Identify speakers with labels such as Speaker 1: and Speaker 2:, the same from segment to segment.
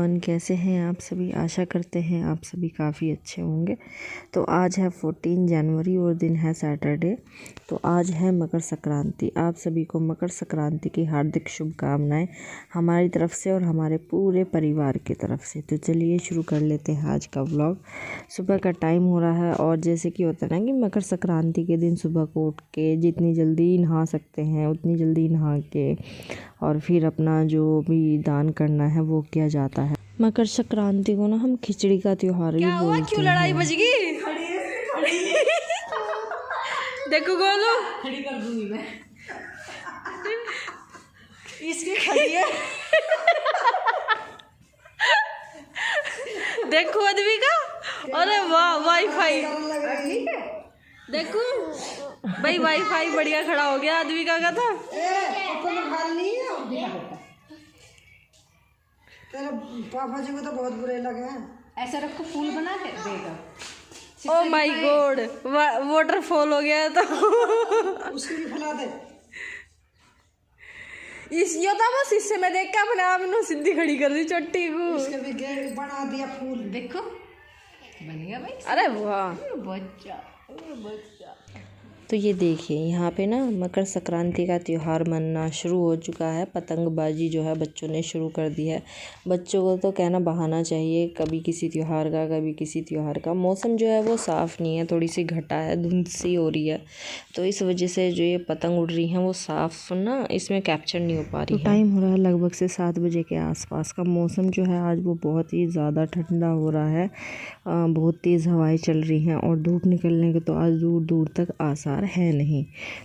Speaker 1: Everyone, कैसे हैं आप सभी। आशा करते हैं आप सभी काफ़ी अच्छे होंगे। तो आज है 14 जनवरी और दिन है सैटरडे। तो आज है मकर संक्रांति। आप सभी को मकर संक्रांति की हार्दिक शुभकामनाएं हमारी तरफ से और हमारे पूरे परिवार की तरफ से। तो चलिए शुरू कर लेते हैं आज का व्लॉग। सुबह का टाइम हो रहा है और जैसे कि होता है ना कि मकर संक्रांति के दिन सुबह को उठ के जितनी जल्दी नहा सकते हैं उतनी जल्दी नहा के और फिर अपना जो भी दान करना है वो किया जाता है। मकर संक्रांति को ना हम खिचड़ी का त्योहार भी बोलते हैं।
Speaker 2: क्यों लड़ाई बज गई? देखो गोलू,
Speaker 3: खड़ी कर दूंगी मैं।
Speaker 2: इसकी खड़ी है। देखो आदमी का, अरे वाह वाईफाई देखो भाई, वाईफाई बढ़िया खड़ा हो गया आदमी का था।
Speaker 3: तेरे पापा जी को तो बहुत बुरे लगे हैं। ऐसा रखो, फूल बना के देगा।
Speaker 2: ओ माय गॉड, वाटरफॉल हो गया तो
Speaker 3: उसको भी फैला दे।
Speaker 2: इस यो था बस इससे मैं देख के अपने आप में सीधी खड़ी कर दी चोटी को।
Speaker 3: उसके भी गेट बना दिया फूल। देखो बन गया भाई।
Speaker 2: अरे वाह
Speaker 3: बच्चा।
Speaker 1: तो ये देखिए यहाँ पे ना मकर संक्रांति का त्यौहार मनना शुरू हो चुका है। पतंगबाजी जो है बच्चों ने शुरू कर दी है। बच्चों को तो कहना बहाना चाहिए, कभी किसी त्यौहार का कभी किसी त्यौहार का। मौसम जो है वो साफ़ नहीं है, थोड़ी सी घटा है, धुंध सी हो रही है, तो इस वजह से जो ये पतंग उड़ रही हैं वो साफ़ ना इसमें कैप्चर नहीं हो पा रही है। टाइम हो रहा है लगभग से 7 बजे के आसपास का। मौसम जो है आज वो बहुत ही ज़्यादा ठंडा हो रहा है। बहुत तेज़ हवाएं चल रही हैं और धूप निकलने के तो आज दूर दूर तक आसार है नहीं।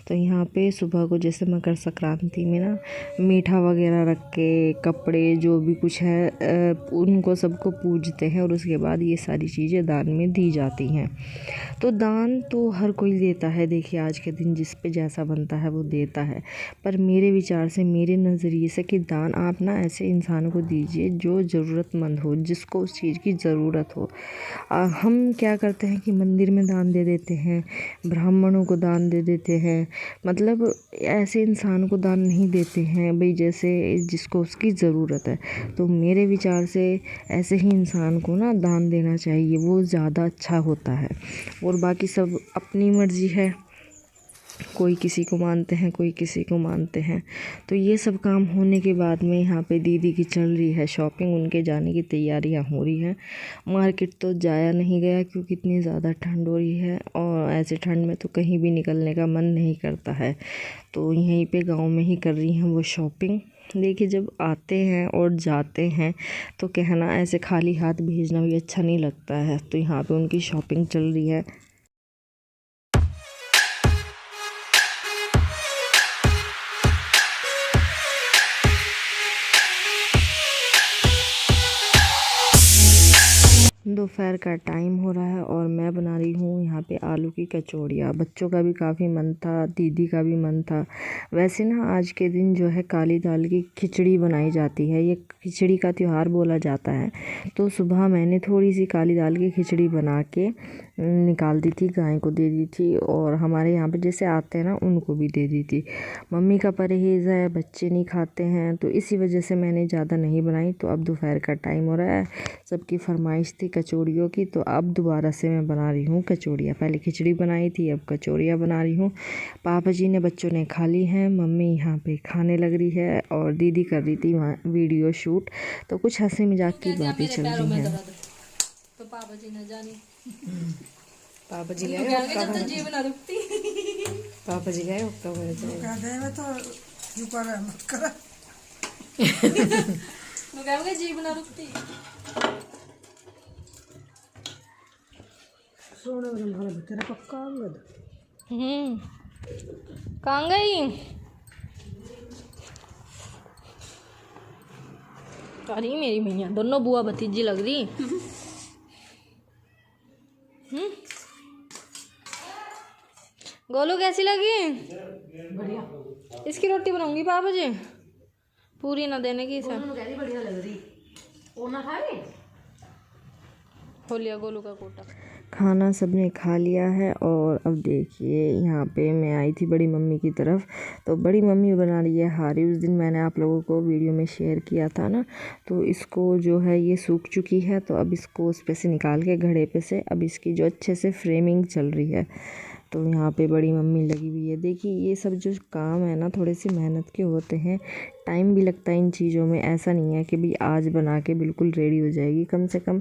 Speaker 1: तो यहाँ पे सुबह को जैसे मकर संक्रांति में ना मीठा वगैरह रख के कपड़े जो भी कुछ है उनको सबको पूजते हैं और उसके बाद ये सारी चीज़ें दान में दी जाती हैं। तो दान तो हर कोई देता है। देखिए आज के दिन जिस पे जैसा बनता है वो देता है, पर मेरे विचार से, मेरे नज़रिए से कि दान आप ना ऐसे इंसान को दीजिए जो ज़रूरतमंद हो, जिसको उस चीज़ की ज़रूरत हो। हम क्या करते हैं कि मंदिर में दान दे देते हैं, ब्राह्मणों को दान दे देते हैं, मतलब ऐसे इंसान को दान नहीं देते हैं भाई जैसे जिसको उसकी ज़रूरत है। तो मेरे विचार से ऐसे ही इंसान को ना दान देना चाहिए, वो ज़्यादा अच्छा होता है। और बाकी सब अपनी मर्ज़ी है, कोई किसी को मानते हैं कोई किसी को मानते हैं। तो ये सब काम होने के बाद में यहाँ पे दीदी की चल रही है शॉपिंग, उनके जाने की तैयारियाँ हो रही हैं। मार्केट तो जाया नहीं गया क्योंकि इतनी ज़्यादा ठंड हो रही है और ऐसे ठंड में तो कहीं भी निकलने का मन नहीं करता है। तो यहीं पे गांव में ही कर रही हैं वो शॉपिंग। देखिए जब आते हैं और जाते हैं तो कहना ऐसे खाली हाथ भेजना भी अच्छा नहीं लगता है। तो यहाँ पे उनकी शॉपिंग चल रही है। दोपहर का टाइम हो रहा है और मैं बना रही हूँ यहाँ पे आलू की कचौड़ियाँ। बच्चों का भी काफ़ी मन था, दीदी का भी मन था। वैसे ना आज के दिन जो है काली दाल की खिचड़ी बनाई जाती है, ये खिचड़ी का त्यौहार बोला जाता है। तो सुबह मैंने थोड़ी सी काली दाल की खिचड़ी बना के निकाल दी थी, गाय को दे दी थी और हमारे यहाँ पे जैसे आते हैं ना उनको भी दे दी थी। मम्मी का परहेज़ है, बच्चे नहीं खाते हैं, तो इसी वजह से मैंने ज़्यादा नहीं बनाई। तो अब दोपहर का टाइम हो रहा है, सबकी फरमाइश थी कचौड़ियों की, तो अब दोबारा से मैं बना रही हूँ कचौड़ियाँ। पहले खिचड़ी बनाई थी, अब कचौड़ियाँ बना रही हूँ। पापा जी ने, बच्चों ने खा ली हैं, मम्मी यहाँ पे खाने लग रही है और दीदी कर रही थी वहाँ वीडियो शूट। तो कुछ हंसी मजाक की बातें चल रही हैं।
Speaker 2: तो पापा जी न जानी,
Speaker 3: पापा जी गए
Speaker 2: जब तो जीव ना रुकती।
Speaker 3: पापा जी गए तो
Speaker 2: जीव ना रुकती।
Speaker 3: सोने में भरा तेरा पक्का
Speaker 2: कहाँ गई? अरे मेरी मैया, दोनों बुआ भतीजी लग रही। गोलू कैसी लगी?
Speaker 3: बढ़िया।
Speaker 2: इसकी रोटी बनाऊंगी पापा जी, पूरी ना देने की सर।
Speaker 3: बढ़िया लग रही। वो ना खाए
Speaker 2: हो लिया गोलू का कोटा।
Speaker 1: खाना सबने खा लिया है और अब देखिए यहाँ पे मैं आई थी बड़ी मम्मी की तरफ, तो बड़ी मम्मी बना रही है हारी। उस दिन मैंने आप लोगों को वीडियो में शेयर किया था ना, तो इसको जो है ये सूख चुकी है, तो अब इसको उस पे से निकाल के घड़े पे से अब इसकी जो अच्छे से फ्रेमिंग चल रही है। तो यहाँ पे बड़ी मम्मी लगी हुई है। देखिए ये सब जो काम है ना थोड़े से मेहनत के होते हैं, टाइम भी लगता है इन चीज़ों में। ऐसा नहीं है कि भाई आज बना के बिल्कुल रेडी हो जाएगी। कम से कम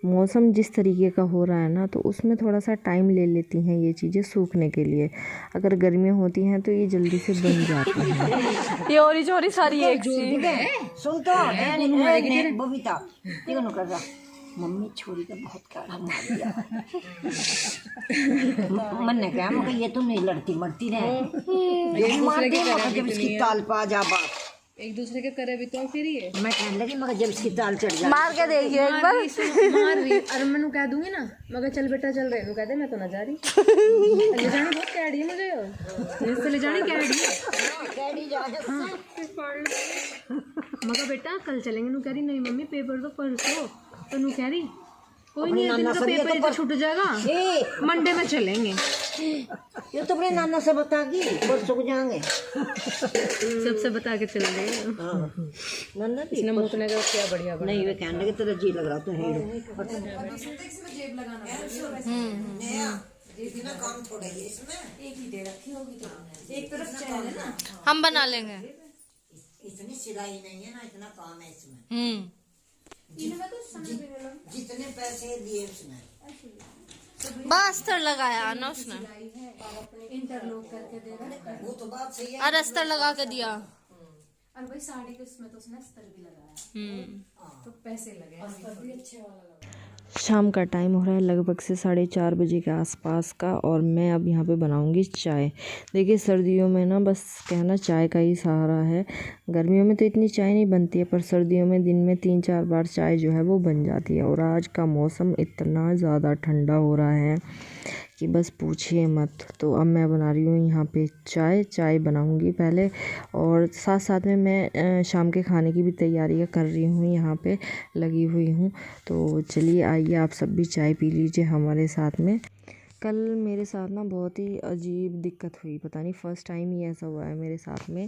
Speaker 1: मौसम जिस तरीके का हो रहा है ना, तो उसमें थोड़ा सा टाइम ले लेती हैं ये चीज़ें सूखने के लिए। अगर गर्मियाँ होती हैं तो ये जल्दी से बन जाती हैं।
Speaker 2: ये ओरी चोरी सारी एक सी
Speaker 3: सुन तो बबीता देखो कर रहा मम्मी छोरी का बहुत काढ़ा मार दिया। मन ने कहा मगर ये तो नहीं लड़ती मरती रहे मार दे मगर जब इसकी ताल पा जा बात
Speaker 4: एक दूसरे के करे भी तो फिर ये
Speaker 3: मैं कहने लगी मगर जब इसकी ताल चढ़ जाए
Speaker 2: मार के देखिए एक बार।
Speaker 4: मार रही और मैं कह दूंगी ना मगर चल बेटा चल रहे तो कहते मैं तो ना जा रही ले जानी बहुत कैडी है मुझे और ले जानी कैडी मगर बेटा कल चलेंगे नू कह रही नहीं मम्मी पेपर तो परसों तो नू कह रही कोई नहीं दिन तो पेपर तो छूट जाएगा मंडे में चलेंगे।
Speaker 3: ये तो अपने नाना से बता दी परसों को जाएंगे
Speaker 4: सबसे बता के चल रहे
Speaker 3: नाना
Speaker 4: इसने मुतने का क्या बढ़िया
Speaker 3: नहीं वे कहने लगे तेरा जी लग रहा तो हीरो काम थोड़ा ही इसमें एक ही दे रखी होगी तो एक तरफ चैन है ना
Speaker 2: हम बना लेंगे।
Speaker 3: इतनी सिलाई नहीं है ना इतना काम है इसमें जितने पैसे दिए उसने
Speaker 2: अस्तर लगाया ना उसने
Speaker 4: इंटरलॉक करके दे रहा
Speaker 3: वो तो बात सही है
Speaker 2: और अस्तर लगा के दिया
Speaker 4: और भाई साड़ी के उसमें तो उसने अस्तर भी लगाया तो पैसे लगे अस्तर भी अच्छे वाला लगा।
Speaker 1: शाम का टाइम हो रहा है लगभग से 4:30 बजे के आसपास का, और मैं अब यहाँ पे बनाऊँगी चाय। देखिए सर्दियों में ना बस कहना चाय का ही सहारा है। गर्मियों में तो इतनी चाय नहीं बनती है, पर सर्दियों में दिन में 3-4 बार चाय जो है वो बन जाती है। और आज का मौसम इतना ज़्यादा ठंडा हो रहा है कि बस पूछिए मत। तो अब मैं बना रही हूँ यहाँ पे चाय बनाऊँगी पहले, और साथ साथ में मैं शाम के खाने की भी तैयारियाँ कर रही हूँ, यहाँ पे लगी हुई हूँ। तो चलिए आइए आप सब भी चाय पी लीजिए हमारे साथ में। कल मेरे साथ ना बहुत ही अजीब दिक्कत हुई, पता नहीं फ़र्स्ट टाइम ही ऐसा हुआ है मेरे साथ में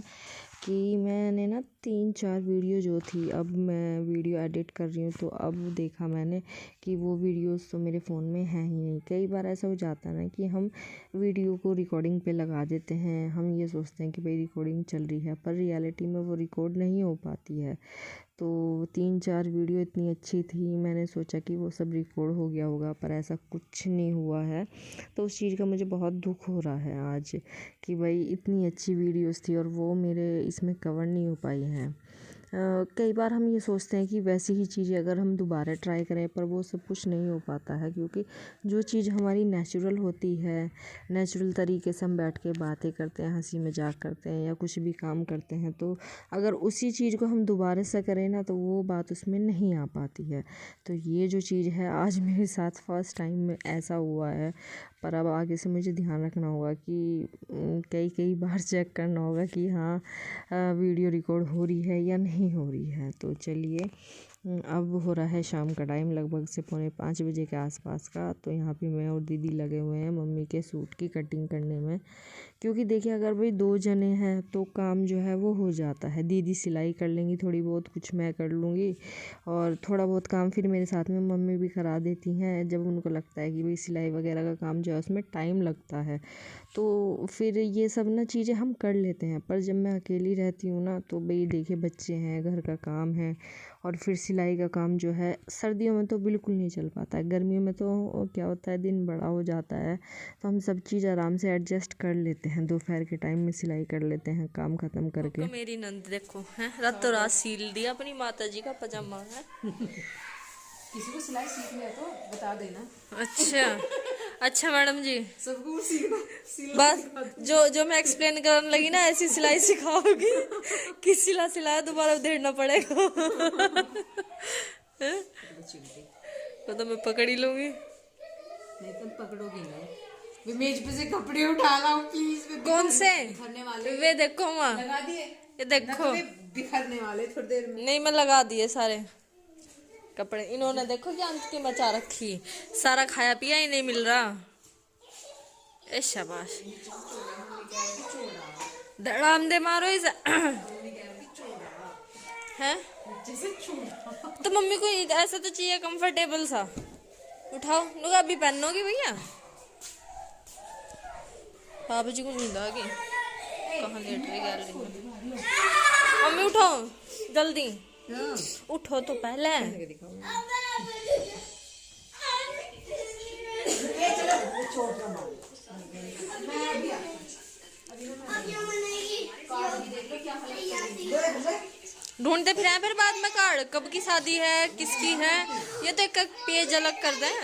Speaker 1: कि मैंने ना 3-4 वीडियो जो थी, अब मैं वीडियो एडिट कर रही हूँ तो अब देखा मैंने कि वो वीडियोस तो मेरे फ़ोन में हैं ही नहीं। कई बार ऐसा हो जाता है ना कि हम वीडियो को रिकॉर्डिंग पे लगा देते हैं, हम ये सोचते हैं कि भाई रिकॉर्डिंग चल रही है, पर रियलिटी में वो रिकॉर्ड नहीं हो पाती है। तो 3-4 वीडियो इतनी अच्छी थी, मैंने सोचा कि वो सब रिकॉर्ड हो गया होगा, पर ऐसा कुछ नहीं हुआ है। तो उस चीज़ का मुझे बहुत दुख हो रहा है आज कि भाई इतनी अच्छी वीडियोस थी और वो मेरे इसमें कवर नहीं हो पाई हैं। कई बार हम ये सोचते हैं कि वैसी ही चीज़ें अगर हम दोबारा ट्राई करें, पर वो सब कुछ नहीं हो पाता है, क्योंकि जो चीज़ हमारी नेचुरल होती है, नेचुरल तरीके से हम बैठ के बातें करते हैं, हंसी मजाक करते हैं या कुछ भी काम करते हैं, तो अगर उसी चीज़ को हम दोबारा से करें ना तो वो बात उसमें नहीं आ पाती है। तो ये जो चीज़ है आज मेरे साथ फर्स्ट टाइम में ऐसा हुआ है, पर अब आगे से मुझे ध्यान रखना होगा कि कई बार चेक करना होगा कि हाँ वीडियो रिकॉर्ड हो रही है या नहीं हो रही है। तो चलिए अब हो रहा है शाम का टाइम, लगभग से 4:45 बजे के आसपास का। तो यहाँ पे मैं और दीदी लगे हुए हैं मम्मी के सूट की कटिंग करने में, क्योंकि देखिए अगर भाई 2 जने हैं तो काम जो है वो हो जाता है। दीदी सिलाई कर लेंगी थोड़ी बहुत, कुछ मैं कर लूँगी, और थोड़ा बहुत काम फिर मेरे साथ में मम्मी भी करा देती हैं जब उनको लगता है कि भाई सिलाई वगैरह का काम जो है उसमें टाइम लगता है। तो फिर ये सब ना चीज़ें हम कर लेते हैं, पर जब मैं अकेली रहती हूँ ना तो भाई देखिए बच्चे हैं, घर का काम है, और फिर सिलाई का काम जो है सर्दियों में तो बिल्कुल नहीं चल पाता है। गर्मियों में तो क्या होता है दिन बड़ा हो जाता है तो हम सब चीज़ आराम से एडजस्ट कर लेते हैं, दोपहर के टाइम में सिलाई कर लेते हैं काम ख़त्म करके।
Speaker 2: तो मेरी नंद देखो है रातों रात सील दिया अपनी माता जी का पजामा है।
Speaker 4: किसी को सिलाई सीखनी है तो बता देना।
Speaker 2: अच्छा मैडम जी,
Speaker 4: सबको सीखना
Speaker 2: बस जो मैं एक्सप्लेन करने लगी ना ऐसी सिलाई सिखाओगी कि सिला दोबारा उधेड़ना पड़ेगा। वो तो मैं पकड़ ही लूंगी।
Speaker 4: नहीं तुम पकड़ोगी नहीं, मेज पे से कपड़े उठा लाओ प्लीज।
Speaker 2: कौन से वे देखो माँ,
Speaker 4: लगा दिए
Speaker 2: ये देखो
Speaker 4: बिखरने वाले थोड़ी देर में।
Speaker 2: नहीं मैं लगा दिए सारे। कपड़े इन्होंने देखो क्या अंत की मचा रखी, सारा खाया पिया ही नहीं मिल रहा। ए शाबाश, धड़ाम दे मारो इसे। हैं तो मम्मी को ऐसा तो चाहिए कंफर्टेबल सा। उठाओ नुका, अभी पहनोगी भैया? बाबू जी को नींद आ गई, कहाँ लेट रही गैलरी में। मम्मी उठाओ जल्दी, उठो तो पहले। ढूंढते फिर हैं, फिर बाद में कार्ड कब की शादी है, किसकी है, ये तो एक पेज अलग कर दें।